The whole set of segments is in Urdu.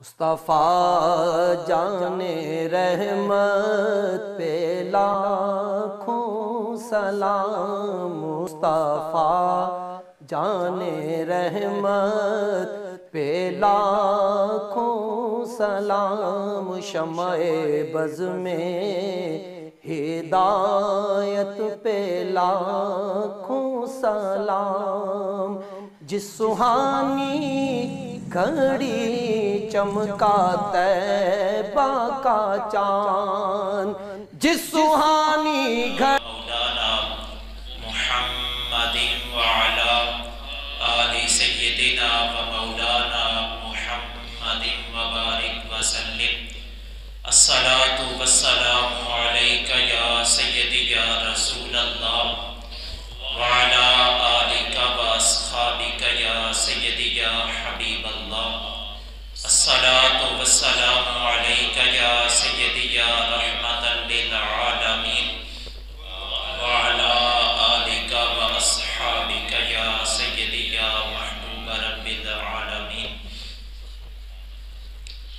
مصطفیٰ جان رحمت پہ لاکھوں سلام، مصطفیٰ جان رحمت پہ لاکھوں سلام، شمع بز میں ہدایت پہ لاکھوں سلام، جس سہانی گھڑی چمکا طیبہ کا چاند، جس سہانی گھڑی مولانا محمد وعلا آل سیدنا و مولانا محمد وبارک وسلم۔ الصلاة والسلام علیک یا سیدی یا رسول اللہ وعلا آلک و اصحابک یا سیدی یا حبیب اللہ۔ الصلاة والسلام علیک یا سیدی یا رحمت للعالمین وعلا آلک و اصحابک یا سیدی یا محبوب رب العالمین۔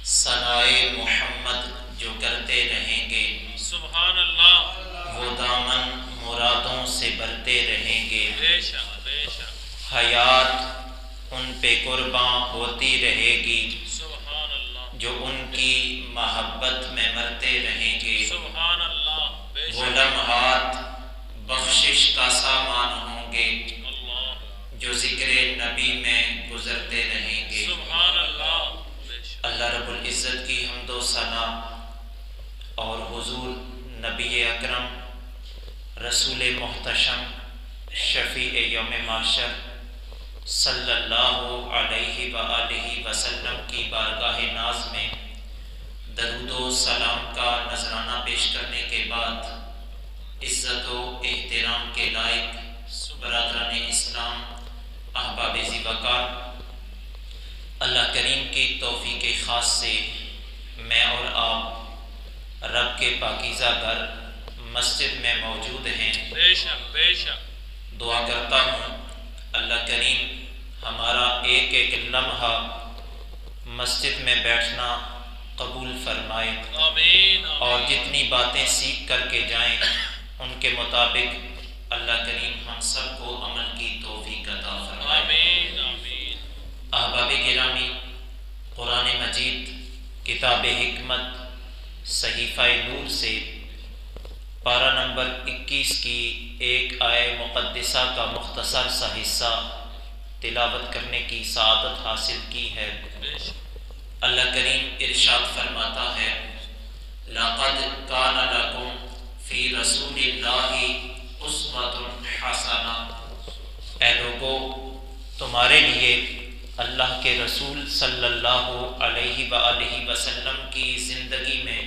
ثنائے محمد جو کرتے رہیں گے سبحان اللہ، وہ دامن مرادوں سے بھرتے رہیں گے، بے شک بے شک، حیات ان پہ قرباں ہوتی رہے گی، سبحان اللہ جو ان کی محبت میں مرتے رہیں گے، سبحان اللہ، بے وہ شک لمحات بخشش کا سامان ہوں گے، اللہ، جو ذکر نبی میں گزرتے رہیں گے۔ سبحان اللہ، بے شک اللہ رب العزت کی حمد و ثنا اور حضور نبی اکرم رسول محتشم شفیع یوم محشر صلی اللہ علیہ وآلہ وسلم کی برگاہ ناز میں درود و سلام کا نذرانہ پیش کرنے کے بعد عزت و احترام کے لائق برادران اسلام، احباب ذی وقار، اللہ کریم کی توفیق خاص سے میں اور آپ رب کے پاکیزہ گھر مسجد میں موجود ہیں۔ بے شک بے شک، دعا کرتا ہوں اللہ کریم ہمارا ایک ایک لمحہ مسجد میں بیٹھنا قبول فرمائے، آمین اور جتنی باتیں سیکھ کر کے جائیں ان کے مطابق اللہ کریم ہم سب کو عمل کی توفیق عطا فرمائے۔ آمین آمین۔ احباب گرامی، قرآن مجید کتاب حکمت صحیفہ نور سے پارہ نمبر 21 کی ایک آیہ مقدسہ کا مختصر سا حصہ تلاوت کرنے کی سعادت حاصل کی ہے۔ بے شک اللہ کریم ارشاد فرماتا ہے، لَقَدْ كَانَ لَكُمْ فِي رَسُولِ اللَّهِ أُسْوَةٌ حَسَنَةٌ، اے لوگو تمہارے لیے اللہ کے رسول صلی اللہ علیہ وآلہ وسلم کی زندگی میں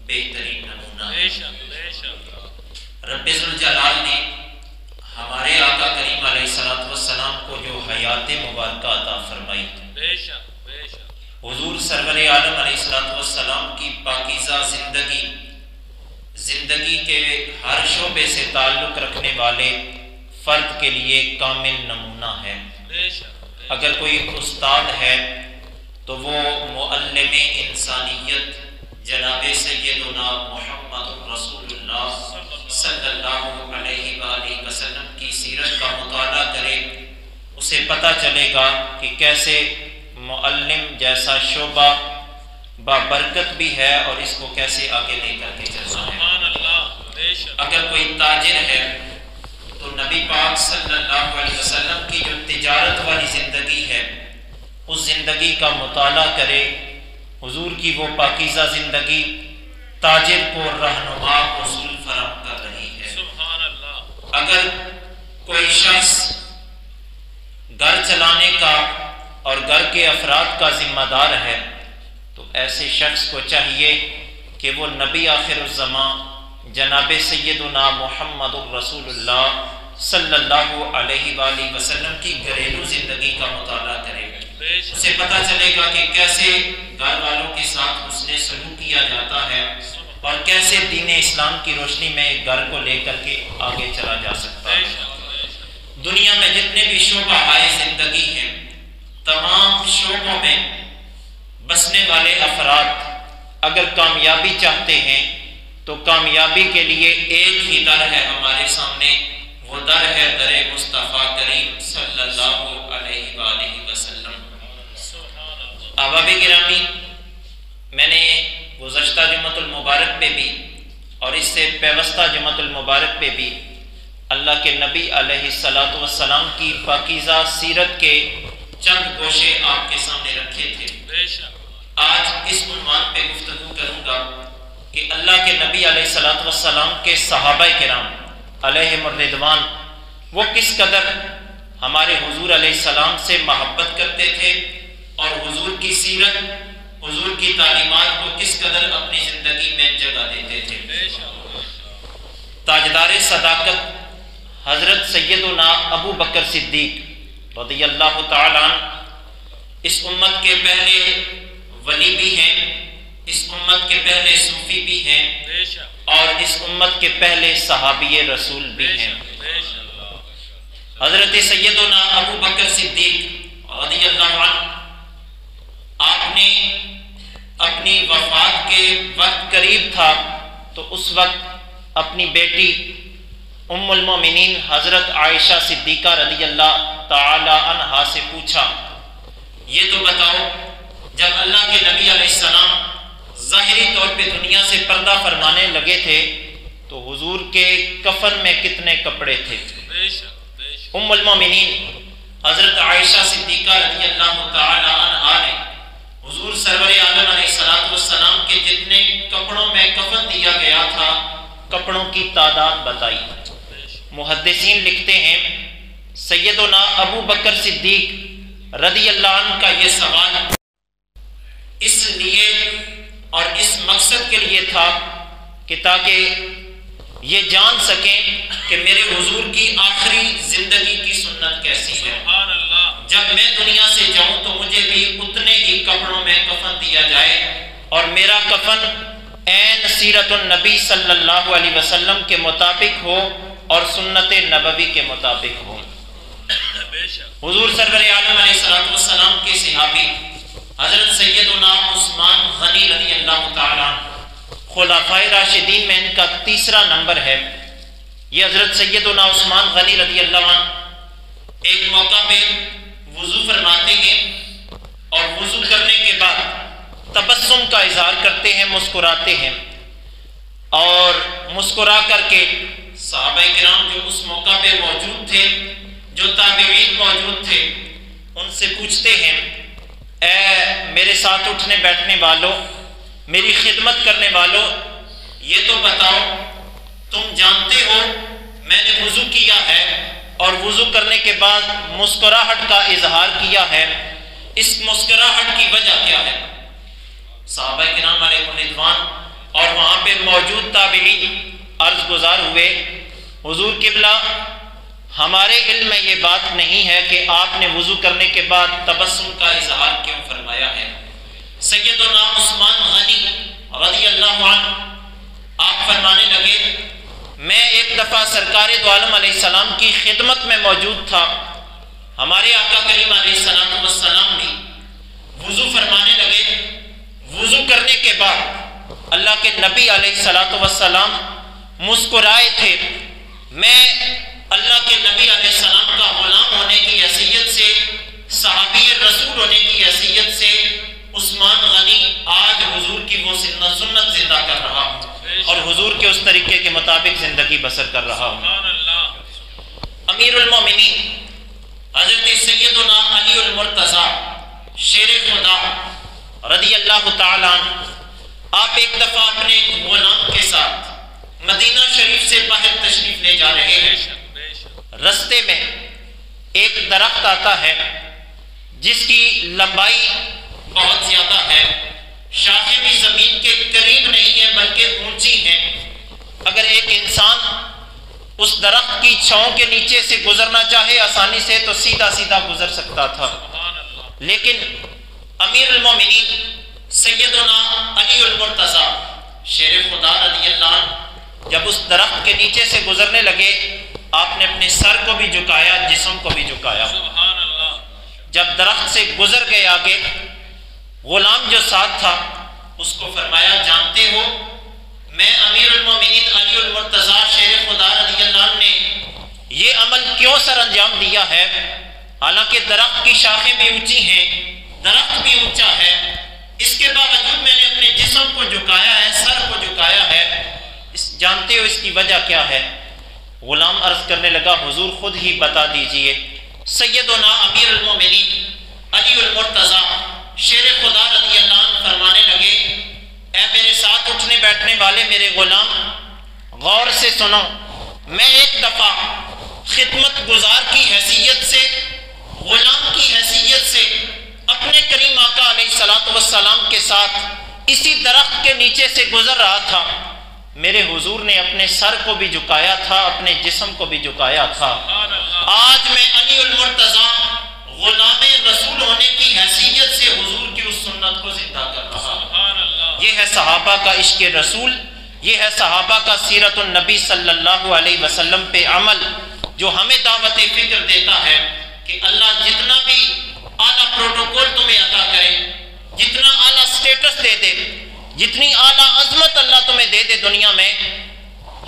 بہترین نمونہ ہے۔ بے شک بے شک، رب ذوالجلال نے ہمارے آقا کریم علیہ السلام کو جو حیات مبارکہ عطا فرمائی، بے شک بے شک، حضور سرور عالم علیہ السلام کی پاکیزہ زندگی کے ہر شعبے سے تعلق رکھنے والے فرد کے لیے کامل نمونہ ہے۔ بے شک اگر کوئی استاد ہے تو وہ معلم انسانیت جناب سیدنا محمد رسول اللہ صلی اللہ علیہ وآلہ وسلم کی سیرت کا مطالعہ کرے، اسے پتہ چلے گا کہ کیسے معلم جیسا شعبہ بابرکت بھی ہے اور اس کو کیسے آگے لے کر کے چلنا ہے۔ سبحان اللہ، بے شک اگر کوئی تاجر ہے تو نبی پاک صلی اللہ علیہ وسلم کی جو تجارت والی زندگی ہے اس زندگی کا مطالعہ کرے، حضور کی وہ پاکیزہ زندگی تاجر کو رہنما اصول فراہم کر رہی ہے۔ سبحان اللہ، اگر کوئی شخص گھر چلانے کا اور گھر کے افراد کا ذمہ دار ہے تو ایسے شخص کو چاہیے کہ وہ نبی آخر الزمان جناب سیدنا محمد الرسول اللہ صلی اللہ علیہ وآلہ وسلم کی گھریلو زندگی کا مطالعہ کرے، بے شک اسے پتہ چلے گا کہ کیسے گھر والوں کے ساتھ حسن سلوک کیا جاتا ہے اور کیسے دین اسلام کی روشنی میں گھر کو لے کر کے آگے چلا جا سکتا بے ہے۔ شک بے شک، دنیا میں جتنے بھی شعبہ ہائے زندگی ہیں تمام شعبوں میں بسنے اگر کامیابی چاہتے ہیں تو کامیابی کے لیے ایک ہی در ہے ہمارے سامنے، وہ در ہے در مصطفیٰ کریم صلی اللہ علیہ وآلہ وسلم۔ احباب گرامی، میں نے گزشتہ جمعۃ المبارک پہ بھی اور اس سے پیوستہ جمعۃ المبارک پہ بھی اللہ کے نبی علیہ السلام کی پاکیزہ سیرت کے چند گوشے آپ کے سامنے رکھے تھے۔ آج اس عنوان پہ گفتگو کروں گا کہ اللہ کے نبی علیہ السلام کے صحابہ کرام علیہم الرضوان وہ کس قدر ہمارے حضور علیہ السلام سے محبت کرتے تھے اور حضور کی سیرت، حضور کی تعلیمات کو کس قدر اپنی زندگی میں جگہ دیتے تھے۔ تاجدار صداقت حضرت سیدنا ابو بکر صدیق رضی اللہ تعالیٰ عنہ اس امت کے پہلے ولی بھی ہیں، اس امت کے پہلے صوفی بھی ہیں اور اس امت کے پہلے صحابی رسول بھی ہیں۔ حضرت سیدنا ابو بکر صدیق رضی اللہ عنہ، آپ نے اپنی وفات کے وقت قریب تھا تو اس وقت اپنی بیٹی ام المومنین حضرت عائشہ صدیقہ رضی اللہ تعالی عنہا سے پوچھا، یہ تو بتاؤ جب اللہ کے نبی علیہ السلام ظاہری طور پہ دنیا سے پردہ فرمانے لگے تھے تو حضور کے کفن میں کتنے کپڑے تھے؟ ام المومنین حضرت عائشہ صدیقہ رضی اللہ تعالی عنہا نے حضور سرور عالم علیہ السلام کے جتنے کپڑوں میں کفن دیا گیا تھا کپڑوں کی تعداد بتائی۔ محدثین لکھتے ہیں سیدنا ابو بکر صدیق رضی اللہ عنہ کا یہ سوال اس لیے اور اس مقصد کے لیے تھا کہ تاکہ یہ جان سکیں کہ میرے حضور کی آخری زندگی کی سنت کیسی ہے، جب میں دنیا سے جاؤں تو مجھے بھی اتنے ہی کپڑوں میں کفن دیا جائے اور میرا کفن عین سیرت النبی صلی اللہ علیہ وسلم کے مطابق ہو اور سنت نبوی کے مطابق ہو۔ حضور سرور عالم علیہ السلام کے صحابی حضرت سیدنا عثمان غنی رضی اللہ تعالیٰ خلفائے راشدین میں ان کا تیسرا نمبر ہے۔ یہ حضرت سیدنا عثمان غنی رضی اللہ عنہ ایک موقع پہ وضو فرماتے ہیں اور وضو کرنے کے بعد تبسم کا اظہار کرتے ہیں، مسکراتے ہیں اور مسکرا کر کے صحابہ کرام جو اس موقع پہ موجود تھے، جو تابعین موجود تھے، ان سے پوچھتے ہیں، اے میرے ساتھ اٹھنے بیٹھنے والوں، میری خدمت کرنے والوں، یہ تو بتاؤ تم جانتے ہو میں نے وضو کیا ہے اور وضو کرنے کے بعد مسکراہٹ کا اظہار کیا ہے، اس مسکراہٹ کی وجہ کیا ہے؟ صحابہ کرام علیہ الرضوان اور وہاں پہ موجود تابعین عرض گزار ہوئے، حضور قبلہ ہمارے علم میں یہ بات نہیں ہے کہ آپ نے وضو کرنے کے بعد تبسم کا اظہار کیوں فرمایا ہے۔ سیدنا عثمان غنی رضی اللہ عنہ آپ فرمانے لگے، میں ایک دفعہ سرکار دو عالم علیہ السلام کی خدمت میں موجود تھا، ہمارے آقا کریم علیہ السلام بھی وضو فرمانے لگے، وضو کرنے کے بعد اللہ کے نبی علیہ السلام مسکرائے تھے، میں اللہ کے نبی علیہ السلام کا غلام ہونے کی حیثیت سے، صحابی رسول ہونے کی حیثیت سے عثمان غنی آج حضور کی وہ سنت زندہ کر رہا ہوں اور حضور کے اس طریقے کے مطابق زندگی بسر کر رہا ہوں۔ امیر المومنین حضرت سیدنا علی المرتضیٰ شیر خدا رضی اللہ تعالیٰ عنہ، آپ ایک دفعہ اپنے غلام کے ساتھ مدینہ شریف سے باہر تشریف لے جا رہے ہیں، رستے میں ایک درخت آتا ہے جس کی لمبائی بہت زیادہ ہے، شاخیں بھی زمین کے قریب نہیں ہیں بلکہ اونچی ہیں، اگر ایک انسان اس درخت کی چھاؤں کے نیچے سے گزرنا چاہے آسانی سے تو سیدھا سیدھا گزر سکتا تھا، لیکن امیر المومنین سیدنا علی المرتضیٰ شیر خدا رضی اللہ عنہ جب اس درخت کے نیچے سے گزرنے لگے، آپ نے اپنے سر کو بھی جھکایا، جسم کو بھی جھکایا، جب درخت سے گزر گئے آگے، غلام جو ساتھ تھا اس کو فرمایا جانتے ہو میں امیر المومنین علی المرتضیٰ شیر خدا رضی اللہ عنہ نے یہ عمل کیوں سر انجام دیا ہے؟ حالانکہ درخت کی شاخیں بھی اونچی ہیں، درخت بھی اونچا ہے، اس کے باوجود میں نے اپنے جسم کو جھکایا ہے، سر کو جھکایا ہے، جانتے ہو اس کی وجہ کیا ہے؟ غلام عرض کرنے لگا حضور خود ہی بتا دیجئے۔ سیدنا امیر المومنین علی المرتضیٰ شیر خدا رضی اللہ عنہ فرمانے لگے اے میرے ساتھ اٹھنے بیٹھنے والے میرے غلام، غور سے سنو، میں ایک دفعہ خدمت گزار کی حیثیت سے، غلام کی حیثیت سے اپنے کریم آقا علیہ السلام کے ساتھ اسی درخت کے نیچے سے گزر رہا تھا، میرے حضور نے اپنے سر کو بھی جھکایا تھا، اپنے جسم کو بھی جھکایا تھا۔ آج میں علی المرتضیٰ غلام رسول ہونے کی حیثیت سے حضور کی اس سنت کو زندہ کر رہا ہوں۔ یہ ہے صحابہ کا عشق رسول، یہ ہے صحابہ کا سیرت النبی صلی اللہ علیہ وسلم پہ عمل، جو ہمیں دعوت فکر دیتا ہے کہ اللہ جتنا بھی اعلیٰ پروٹوکول تمہیں عطا کرے، جتنا اعلیٰ سٹیٹس دے دے، جتنی اعلیٰ عظمت اللہ تمہیں دے دے دنیا میں،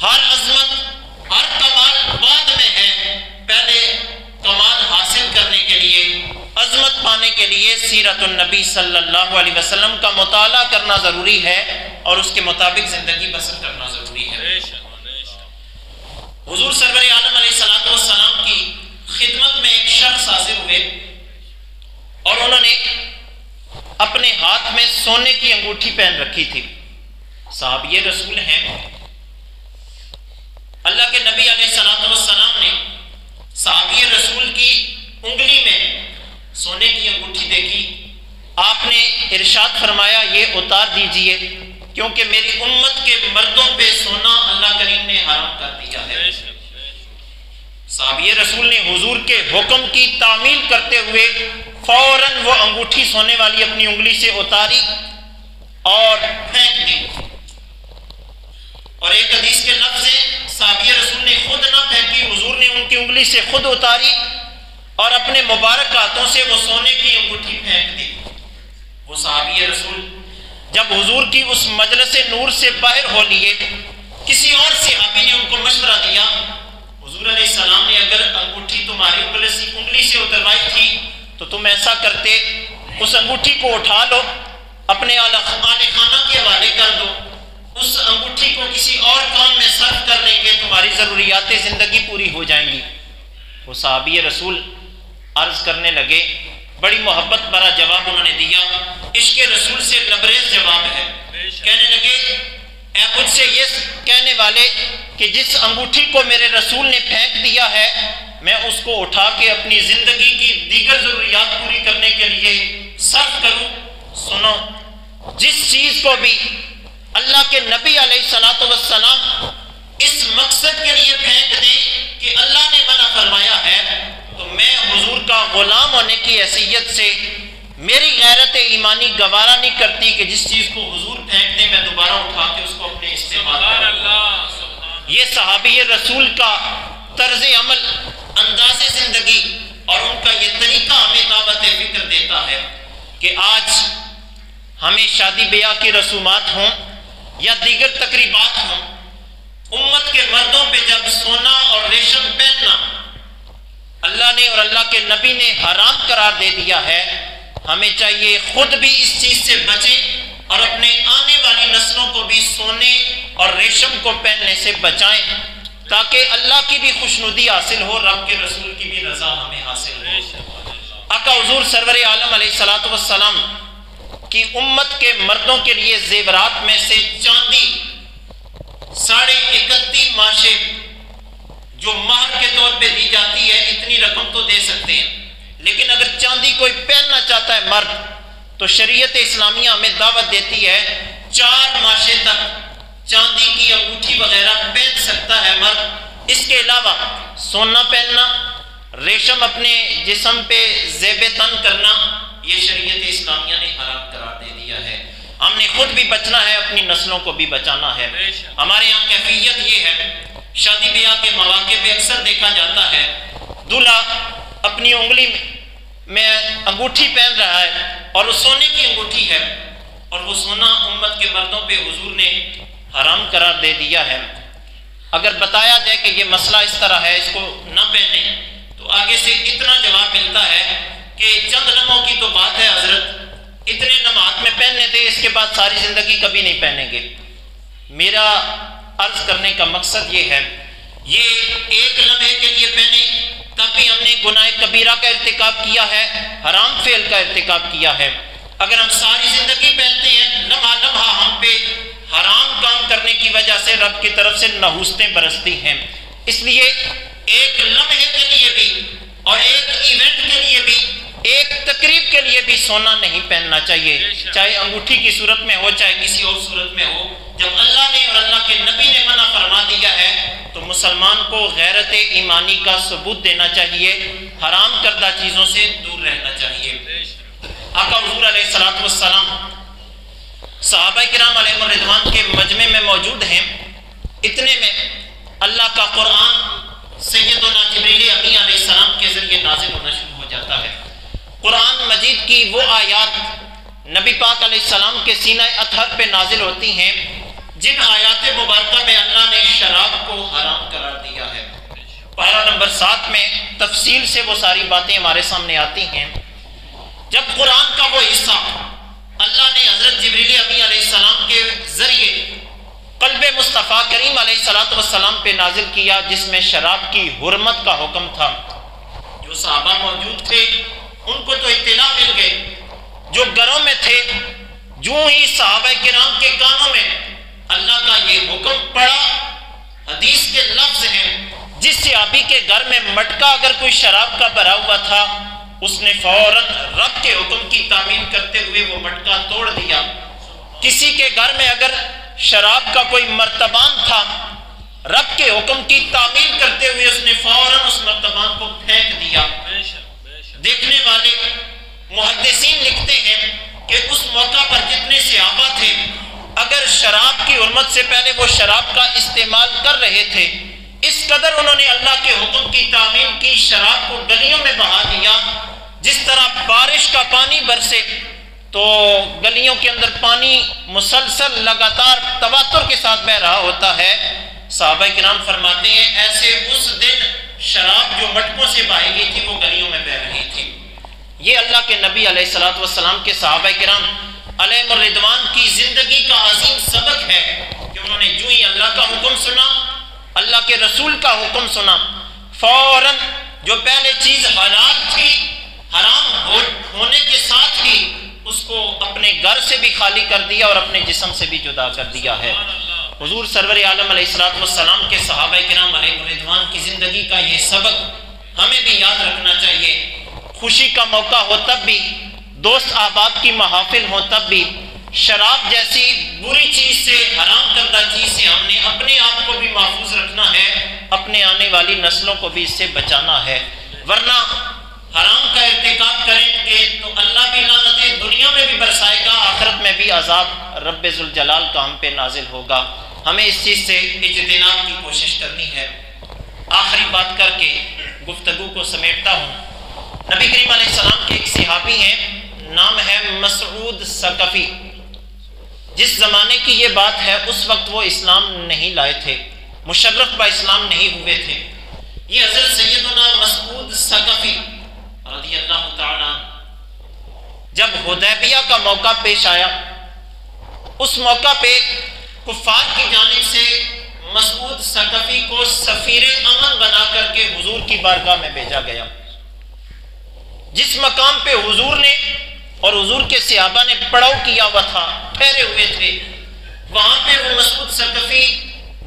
ہر عظمت ہر کمال بعد میں ہے، پہلے کمال حاصل کرنے کے لیے، عظمت پانے کے لیے سیرت النبی صلی اللہ علیہ وسلم کا مطالعہ کرنا ضروری ہے اور اس کے مطابق زندگی بسر کرنا ضروری ہے۔ حضور سرور عالم علیہ السلام کی خدمت میں ایک شخص حاضر ہوئے اور انہوں نے اپنے ہاتھ میں سونے کی انگوٹھی پہن رکھی تھی۔ صحابی رسول ہیں، اللہ کے نبی علیہ السلام نے صحابی رسول کی انگلی میں سونے کی انگوٹھی دیکھی، آپ نے ارشاد فرمایا یہ اتار دیجئے کیونکہ میری امت کے مردوں پہ سونا اللہ کریم نے حرام کر دیا ہے۔ صحابی رسول نے حضور کے حکم کی تعمیل کرتے ہوئے فوراً وہ انگوٹھی سونے والی اپنی انگلی سے اتاری اور پھینک دی۔ اور ایک حدیث کے لفظ ہیں صحابی رسول نے خود نہ پھینکی، حضور نے ان کی انگلی سے خود اتاری اور اپنے مبارک ہاتھوں سے وہ سونے کی انگوٹھی پھینک دی۔ وہ صحابی رسول جب حضور کی اس مجلس نور سے باہر ہو لیے، کسی اور صحابی نے ان کو مشورہ دیا، حضور علیہ السلام نے اگر انگوٹھی تمہاری انگلی سے اتروائی تھی تو تم ایسا کرتے، اس انگوٹھی کو اٹھا لو، اپنے آل خانہ کے حوالے کر دو، اس انگوٹھی کو کسی اور کام میں صرف کر لیں گے، تمہاری ضروریات زندگی پوری ہو جائیں گی۔ وہ صحابی رسول عرض کرنے لگے، بڑی محبت بھرا جواب انہوں نے دیا، عشق رسول سے لبریز جواب ہے۔ کہنے لگے اے مجھ سے یہ کہنے والے کہ جس انگوٹھی کو میرے رسول نے پھینک دیا ہے میں اس کو اٹھا کے اپنی زندگی کی دیگر ضروریات پوری کرنے کے لیے صرف کروں۔ سنو، جس چیز کو بھی اللہ کے نبی علیہ السلام اس مقصد کے لیے پھینک دیں کہ اللہ نے منع فرمایا ہے، تو میں حضور کا غلام ہونے کی حیثیت سے میری غیرت ایمانی گوارا نہیں کرتی کہ جس چیز کو حضور پھینک دیں میں دوبارہ اٹھا کے اس کو اپنے استعمال کروں۔ یہ صحابی رسول کا طرز عمل، انداز زندگی اور ان کا یہ طریقہ ہمیں دعوت فکر دیتا ہے کہ آج ہمیں شادی بیاہ کی رسومات ہوں یا دیگر تقریبات ہوں، امت کے مردوں پہ جب سونا اور ریشم پہننا اللہ نے اور اللہ کے نبی نے حرام قرار دے دیا ہے، ہمیں چاہیے خود بھی اس چیز سے بچیں اور اپنے آنے والی نسلوں کو بھی سونے اور ریشم کو پہننے سے بچائیں تاکہ اللہ کی بھی خوشنودی حاصل ہو، رب کے رسول کی بھی رضا ہمیں حاصل ہو۔ آقا حضور سرور عالم علیہ السلام کی امت کے مردوں کے لیے زیورات میں سے چاندی 31.5 ماشے جو مہر کے طور پہ دی جاتی ہے، اتنی رقم تو دے سکتے ہیں، لیکن اگر چاندی کوئی پہننا چاہتا ہے مرد تو شریعت اسلامیہ ہمیں دعوت دیتی ہے 4 ماشے تک چاندی کی انگوٹھی وغیرہ پہن سکتا ہے مرد۔ اس کے علاوہ سونا پہننا، ریشم اپنے جسم پہ زیب تن کرنا، یہ شریعت اسلامیہ نے حرام قرار دے دیا ہے۔ ہم نے خود بھی بچنا ہے، اپنی نسلوں کو بھی بچانا ہے۔ ہمارے یہاں کیفیت یہ ہے، شادی بیاہ کے مواقع پہ اکثر دیکھا جاتا ہے دولہا اپنی انگلی میں انگوٹھی پہن رہا ہے اور وہ سونے کی انگوٹھی ہے، اور وہ سونا امت کے مردوں پہ حضور نے حرام قرار دے دیا ہے۔ اگر بتایا جائے کہ یہ مسئلہ اس طرح ہے، اس کو نہ پہنیں، تو آگے سے اتنا جواب ملتا ہے کہ چند لمحوں کی تو بات ہے حضرت، اتنے نماز میں پہننے دے، اس کے بعد ساری زندگی کبھی نہیں پہنیں گے۔ میرا عرض کرنے کا مقصد یہ ہے، یہ ایک لمحے کے لیے پہنے، تب بھی ہم نے گناہ کبیرہ کا ارتکاب کیا ہے، حرام فعل کا ارتکاب کیا ہے۔ اگر ہم ساری زندگی پہنتے ہیں، لمحہ لمحہ ہم پہ حرام کام کرنے کی وجہ سے رب کی طرف سے نحوستیں برستی ہیں۔ اس لیے ایک لمحے کے لیے بھی اور ایک ایونٹ کے لیے بھی، ایک تقریب کے لیے بھی سونا نہیں پہننا چاہیے، چاہے انگوٹھی کی صورت میں ہو، چاہے کسی اور صورت میں ہو۔ جب اللہ نے اور اللہ کے نبی نے منع فرما دیا ہے تو مسلمان کو غیرت ایمانی کا ثبوت دینا چاہیے، حرام کردہ چیزوں سے دور رہنا چاہیے۔ آقا حضور علیہ الصلوۃ والسلام صحابہ کرام علیہم الرضوان کے مجمع میں موجود ہیں، اتنے میں اللہ کا قرآن سیدنا جبریل امی علیہ السلام کے ذریعے نازل ہونا شروع ہو جاتا ہے۔ قرآن مجید کی وہ آیات نبی پاک علیہ السلام کے سینہ اطہر پہ نازل ہوتی ہیں جن آیات مبارکہ میں اللہ نے شراب کو حرام قرار دیا ہے۔ پارہ نمبر 7 میں تفصیل سے وہ ساری باتیں ہمارے سامنے آتی ہیں۔ جب قرآن کا وہ حصہ اللہ نے حضرت جبریل امی علیہ السلام کے ذریعے قلب مصطفیٰ کریم علیہ السلام پہ نازل کیا، جس میں شراب کی حرمت کا حکم تھا، جو صحابہ موجود تھے ان کو تو اطلاع مل گئی، جو گھروں میں تھے، جو ہی صحابہ کرام کے کانوں میں اللہ کا یہ حکم پڑا، حدیث کے لفظ ہیں، جس صحابی کے گھر میں مٹکا اگر کوئی شراب کا بھرا ہوا تھا، اس نے فوراً رب کے حکم کی تعمیل کرتے ہوئے وہ مٹکا توڑ دیا۔ کسی کے گھر میں اگر شراب کا کوئی مرتبان تھا، رب کے حکم کی تعمیل کرتے ہوئے اس نے فوراً اس مرتبان کو پھینک دیا۔ دیکھنے والے محدثین لکھتے ہیں کہ اس موقع پر جتنے صحابہ تھے، اگر شراب کی حرمت سے پہلے وہ شراب کا استعمال کر رہے تھے، اس قدر انہوں نے اللہ کے حکم کی تعمیل کی، شراب کو گلیوں میں بہا دیا۔ جس طرح بارش کا پانی برسے تو گلیوں کے اندر پانی مسلسل لگاتار تواتر کے ساتھ بہ رہا ہوتا ہے، صحابہ کرام فرماتے ہیں ایسے اس دن شراب جو مٹکوں سے بہائی گئی تھی وہ گلیوں میں بہ رہی تھی۔ یہ اللہ کے نبی علیہ الصلوۃ والسلام کے صحابہ کرام علیہم الرضوان کی زندگی کا عظیم سبق ہے کہ انہوں نے جو ہی اللہ کا حکم سنا، اللہ کے رسول کا حکم سنا، فوراً جو پہلے چیز حلال تھی، حرام ہونے کے ساتھ ہی اس کو اپنے گھر سے بھی خالی کر دیا اور اپنے جسم سے بھی جدا کر دیا ہے۔ حضور سرور عالم علیہ السلام کے صحابہ کرام علیہ الرضوان کی زندگی کا یہ سبق ہمیں بھی یاد رکھنا چاہیے۔ خوشی کا موقع ہو تب بھی، دوست احباب کی محافل ہو تب بھی، شراب جیسی بری چیز سے، حرام کردہ چیز سے ہم نے اپنے آپ کو بھی محفوظ رکھنا ہے، اپنے آنے والی نسلوں کو بھی اس سے بچانا ہے، ورنہ حرام کا ارتکاب کریں گے تو اللہ بھی لعنتیں دنیا میں بھی برسائے گا، آخرت میں بھی عذاب رب ذوالجلال کا ہم پہ نازل ہوگا۔ ہمیں اس چیز سے اجتناب کی کوشش کرنی ہے۔ آخری بات کر کے گفتگو کو سمیٹتا ہوں۔ نبی کریم علیہ السلام کے ایک صحابی ہیں، نام ہے مسعود ثقفی۔ جس زمانے کی یہ بات ہے اس وقت وہ اسلام نہیں لائے تھے، مشرف با اسلام نہیں ہوئے تھے۔ یہ حضرت سیدنا مسعود ثقفی رضی اللہ تعالیٰ جب حدیبیہ کا موقع پیش آیا، اس موقع پہ کفار کی جانب سے مسعود ثقفی کو سفیر امن بنا کر کے حضور کی بارگاہ میں بھیجا گیا۔ جس مقام پہ حضور نے اور حضور کے صحابہ نے پڑاؤ کیا ہوا تھا، ٹھہرے ہوئے تھے، وہاں پہ وہ مسعود ثقفی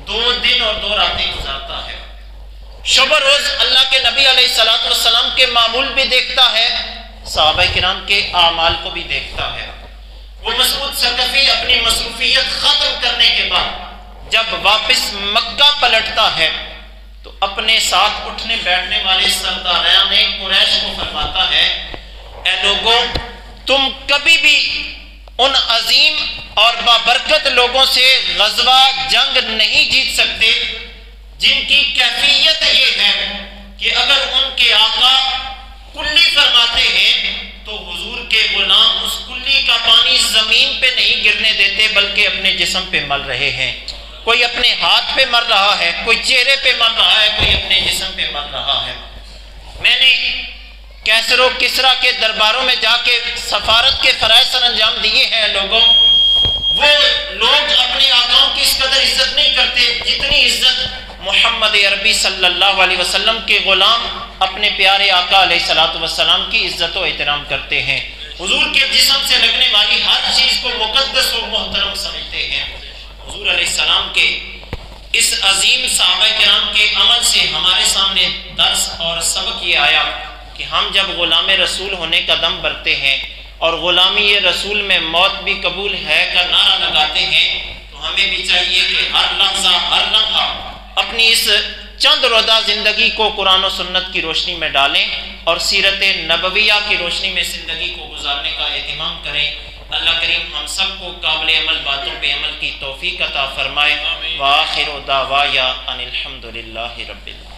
2 دن اور 2 راتیں گزارتا ہے۔ شب و روز اللہ کے نبی علیہ السلام کے معمول بھی دیکھتا ہے، صحابہ کرام کے اعمال کو بھی دیکھتا ہے۔ وہ مسعود ثقفی اپنی مصروفیت ختم کرنے کے بعد جب واپس مکہ پلٹتا ہے تو اپنے ساتھ اٹھنے بیٹھنے والے سرداران قریش کو فرماتا ہے، اے لوگوں، تم کبھی بھی ان عظیم اور بابرکت لوگوں سے غزوہ جنگ نہیں جیت سکتے جن کی کیفیت یہ ہے کہ اگر ان کے آقا کلی فرماتے ہیں تو حضور کے غلام اس کلی کا پانی زمین پہ نہیں گرنے دیتے بلکہ اپنے جسم پہ مل رہے ہیں. کوئی اپنے ہاتھ پہ مر رہا ہے، کوئی چہرے پہ مر رہا ہے، کوئی اپنے جسم پہ مر رہا ہے. میں نے کیسر و کسرا کے درباروں میں جا کے سفارت کے فرائض سر انجام دیے ہیں. لوگوں، وہ لوگ اپنے آقاؤں کی اس قدر عزت نہیں کرتے جتنی عزت محمد عربی صلی اللہ علیہ وسلم کے غلام اپنے پیارے آقا علیہ الصلوۃ والسلام کی عزت و احترام کرتے ہیں. حضور کے جسم سے لگنے والی ہر چیز کو مقدس و محترم سمجھتے ہیں. حضور علیہ السلام کے اس عظیم صحابہ کرام کے عمل سے ہمارے سامنے درس اور سبق یہ آیا کہ ہم جب غلام رسول ہونے کا دم بھرتے ہیں اور غلامی رسول میں موت بھی قبول ہے کا نعرہ لگاتے ہیں تو ہمیں بھی چاہیے کہ ہر لحظہ ہر لمحہ اپنی اس چند روزہ زندگی کو قرآن و سنت کی روشنی میں ڈالیں اور سیرت نبویہ کی روشنی میں زندگی کو گزارنے کا اہتمام کریں. اللہ کریم ہم سب کو قابل عمل باتوں پہ عمل کی توفیق عطا فرمائے. وآخر دعوایا ان الحمد للہ رب العالمین.